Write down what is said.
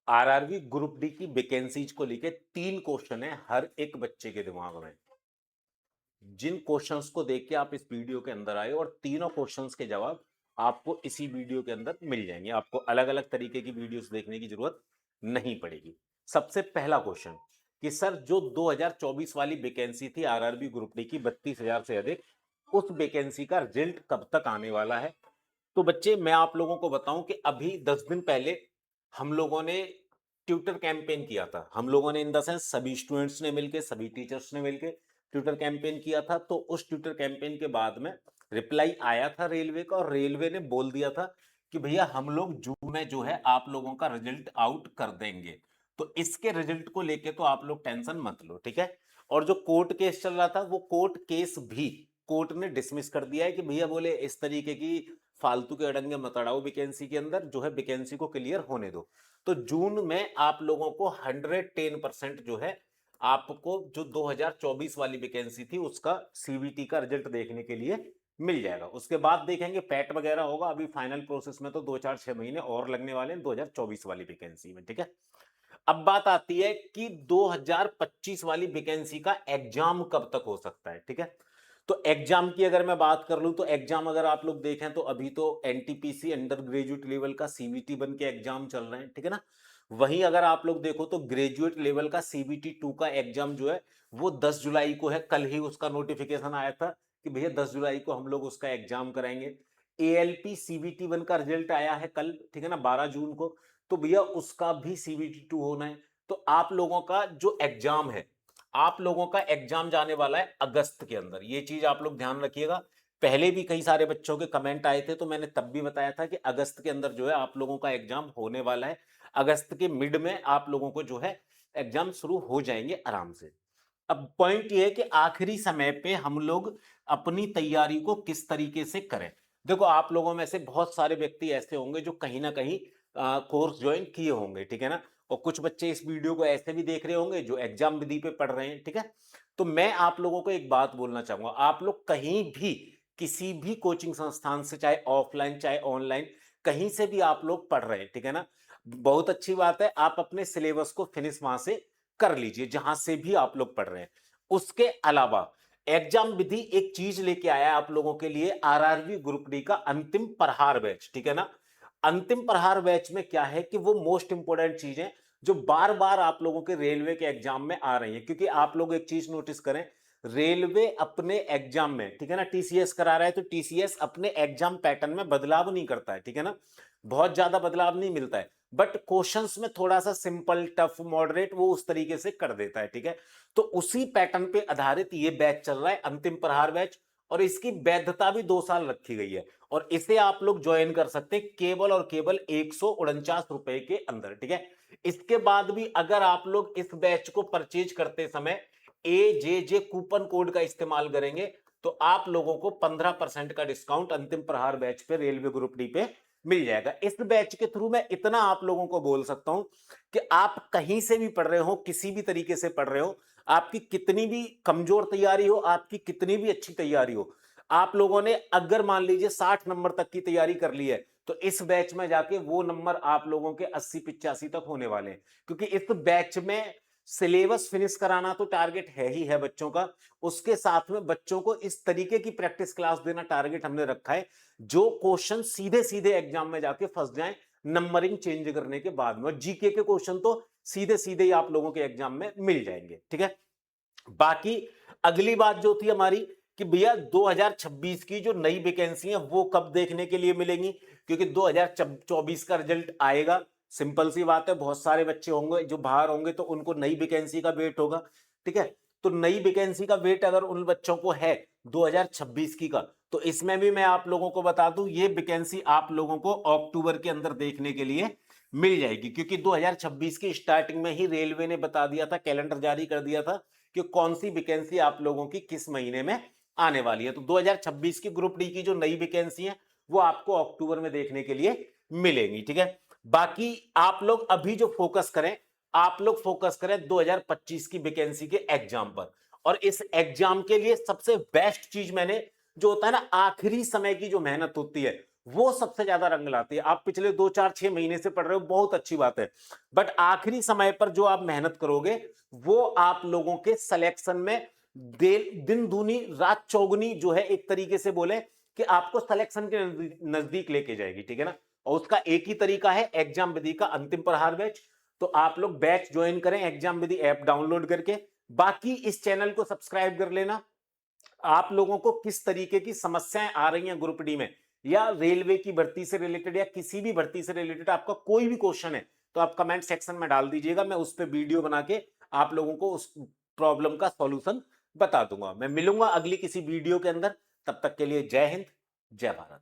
RRB group D की vacancies को लेके 3 क्वेश्चन है हर एक बच्चे के दिमाग में। जिन क्वेश्चंस को देख के आप इस वीडियो के अंदर आए और तीनों क्वेश्चंस के जवाब आपको इसी वीडियो के अंदर मिल जाएंगे। आपको अलग अलग तरीके की वीडियोस देखने की जरूरत नहीं पड़ेगी। सबसे पहला क्वेश्चन कि सर जो 2024 वाली वैकेंसी थी आरआरबी ग्रुप डी की 32,000 से अधिक, उस वैकेंसी का रिजल्ट कब तक आने वाला है? तो बच्चे मैं आप लोगों को बताऊं कि अभी 10 दिन पहले हम लोगों ने ट्विटर कैंपेन किया था। हम लोगों ने इन द सेंस सभी स्टूडेंट्स ने मिलकर, सभी टीचर्स ने मिलकर ट्विटर कैंपेन किया था। तो उस ट्विटर कैंपेन के बाद में रिप्लाई आया था रेलवे का, और रेलवे ने बोल दिया था कि भैया हम लोग जून में जो है आप लोगों का रिजल्ट आउट कर देंगे। तो इसके रिजल्ट को लेके तो आप लोग टेंशन मत लो, ठीक है। और जो कोर्ट केस चल रहा था वो कोर्ट केस भी कोर्ट ने डिसमिस कर दिया है कि भैया बोले इस तरीके की फालतू के अड़ंगे मत अड़ाओ, वैकेंसी के अंदर जो है वैकेंसी को क्लियर होने दो। तो जून में आप लोगों को 110% जो है आपको जो 2024 वाली वैकेंसी थी उसका सीबीटी का रिजल्ट देखने के लिए मिल जाएगा। उसके बाद देखेंगे पैट वगैरह होगा। अभी फाइनल प्रोसेस में तो 2-4-6 महीने और लगने वाले हैं 2024 वाली वैकेंसी में, ठीक है। अब बात आती है कि 2025 वाली वैकेंसी का एग्जाम कब तक हो सकता है, ठीक है। तो एग्जाम की अगर मैं बात कर लूं तो एग्जाम अगर आप लोग देखें तो अभी तो एनटीपीसी अंडर ग्रेजुएट लेवल का सीबीटी बन के एग्जाम चल रहे हैं, ठीक है ना। वहीं अगर आप लोग देखो तो ग्रेजुएट लेवल का सीबीटी 2 का एग्जाम जो है वो 10 जुलाई को है। कल ही उसका नोटिफिकेशन आया था कि भैया 10 जुलाई को हम लोग उसका एग्जाम कराएंगे। एएलपी सीबीटी 1 का रिजल्ट आया है कल, ठीक है ना, 12 जून को। तो भैया उसका भी सीबीटी 2 होना है। तो आप लोगों का जो एग्जाम है, आप लोगों का एग्जाम जाने वाला है अगस्त के अंदर। ये चीज आप लोग ध्यान रखिएगा। पहले भी कई सारे बच्चों के कमेंट आए थे तो मैंने तब भी बताया था कि अगस्त के अंदर जो है आप लोगों का एग्जाम होने वाला है। अगस्त के मिड में आप लोगों को जो है एग्जाम शुरू हो जाएंगे आराम से। अब पॉइंट ये है कि आखिरी समय पे हम लोग अपनी तैयारी को किस तरीके से करें। देखो आप लोगों में से बहुत सारे व्यक्ति ऐसे होंगे जो कहीं ना कहीं कोर्स ज्वाइन किए होंगे, ठीक है ना। और कुछ बच्चे इस वीडियो को ऐसे भी देख रहे होंगे जो एग्जाम विधि पे पढ़ रहे हैं, ठीक है। तो मैं आप लोगों को एक बात बोलना चाहूंगा, आप लोग कहीं भी किसी भी कोचिंग संस्थान से, चाहे ऑफलाइन चाहे ऑनलाइन, कहीं से भी आप लोग पढ़ रहे हैं, ठीक है ना। बहुत अच्छी बात है, आप अपने सिलेबस को फिनिश वहां से कर लीजिए जहां से भी आप लोग पढ़ रहे हैं। उसके अलावा एग्जाम विधि एक चीज लेके आया आप लोगों के लिए, आरआरबी ग्रुप डी का अंतिम प्रहार बैच, ठीक है ना। अंतिम प्रहार बैच में क्या है कि वो मोस्ट इंपोर्टेंट चीज है जो बार बार आप लोगों के रेलवे के एग्जाम में आ रही है। क्योंकि आप लोग एक चीज नोटिस करें, रेलवे अपने एग्जाम में, ठीक है ना, टीसीएस करा रहा है तो टीसीएस अपने एग्जाम पैटर्न में बदलाव नहीं करता है, ठीक है ना। बहुत ज्यादा बदलाव नहीं मिलता है, बट क्वेश्चंस में थोड़ा सा सिंपल, टफ, मॉडरेट वो उस तरीके से कर देता है, ठीक है। तो उसी पैटर्न पे आधारित ये बैच चल रहा है, अंतिम प्रहार बैच। और इसकी वैधता भी 2 साल रखी गई है। और इसे आप लोग ज्वाइन कर सकते हैं केवल और केवल 149 रुपए के अंदर, ठीक है। इसके बाद भी अगर आप लोग इस बैच को परचेज करते समय AJJ कूपन कोड का इस्तेमाल करेंगे तो आप लोगों को 15% का डिस्काउंट अंतिम प्रहार बैच पे रेलवे ग्रुप डी पे मिल जाएगा। इस बैच के थ्रू मैं इतना आप लोगों को बोल सकता हूं कि आप कहीं से भी पढ़ रहे हो, किसी भी तरीके से पढ़ रहे हो, आपकी कितनी भी कमजोर तैयारी हो, आपकी कितनी भी अच्छी तैयारी हो, आप लोगों ने अगर मान लीजिए 60 नंबर तक की तैयारी कर ली है तो इस बैच में जाके वो नंबर आप लोगों के 80-85 तक होने वाले हैं। क्योंकि इस बैच में सिलेबस फिनिश कराना तो टारगेट है ही है बच्चों का, उसके साथ में बच्चों को इस तरीके की प्रैक्टिस क्लास देना टारगेट हमने रखा है जो क्वेश्चन सीधे सीधे एग्जाम में जाके फंस जाएं नंबरिंग चेंज करने के बाद में। और जीके के क्वेश्चन तो सीधे सीधे ही आप लोगों के एग्जाम में मिल जाएंगे, ठीक है। बाकी अगली बात जो थी हमारी कि भैया 2026 की जो नई वैकेंसी है वो कब देखने के लिए मिलेंगी, क्योंकि 2024 का रिजल्ट आएगा। सिंपल सी बात है, बहुत सारे बच्चे होंगे जो बाहर होंगे तो उनको नई वैकेंसी का वेट होगा, ठीक है। तो नई वैकेंसी का वेट अगर उन बच्चों को है 2026 की का, तो इसमें भी मैं आप लोगों को बता दूं ये वैकेंसी आप लोगों को अक्टूबर के अंदर देखने के लिए मिल जाएगी। क्योंकि 2026 की स्टार्टिंग में ही रेलवे ने बता दिया था, कैलेंडर जारी कर दिया था कि कौन सी वैकेंसी आप लोगों की किस महीने में आने वाली है। तो 2026 की ग्रुप डी की जो नई वैकेंसी है वो आपको अक्टूबर में देखने के लिए मिलेंगी, ठीक है। बाकी आप लोग अभी जो फोकस करें, आप लोग फोकस करें 2025 की वैकेंसी के एग्जाम पर। और इस एग्जाम के लिए सबसे बेस्ट चीज मैंने, जो होता है ना आखिरी समय की जो मेहनत होती है, वो सबसे ज्यादा रंग लाती है। आप पिछले 2 4 6 महीने से पढ़ रहे हो, बहुत अच्छी बात है, बट आखिरी समय पर जो आप मेहनत करोगे वो आप लोगों के सिलेक्शन में दिन दूनी रात चौगुनी जो है, एक तरीके से बोले कि आपको सिलेक्शन के नजदीक लेके जाएगी, ठीक है ना। और उसका एक ही तरीका है, एग्जाम विधि का अंतिम प्रहार बैच। तो आप लोग बैच ज्वाइन करें एग्जाम विधि ऐप डाउनलोड करके। बाकी इस चैनल को सब्सक्राइब कर लेना। आप लोगों को किस तरीके की समस्याएं आ रही हैं ग्रुप डी में, या रेलवे की भर्ती से रिलेटेड या किसी भी भर्ती से रिलेटेड आपका कोई भी क्वेश्चन है, तो आप कमेंट सेक्शन में डाल दीजिएगा। मैं उस पर वीडियो बना के आप लोगों को उस प्रॉब्लम का सॉल्यूशन बता दूंगा। मैं मिलूंगा अगली किसी वीडियो के अंदर। तब तक के लिए जय हिंद, जय भारत।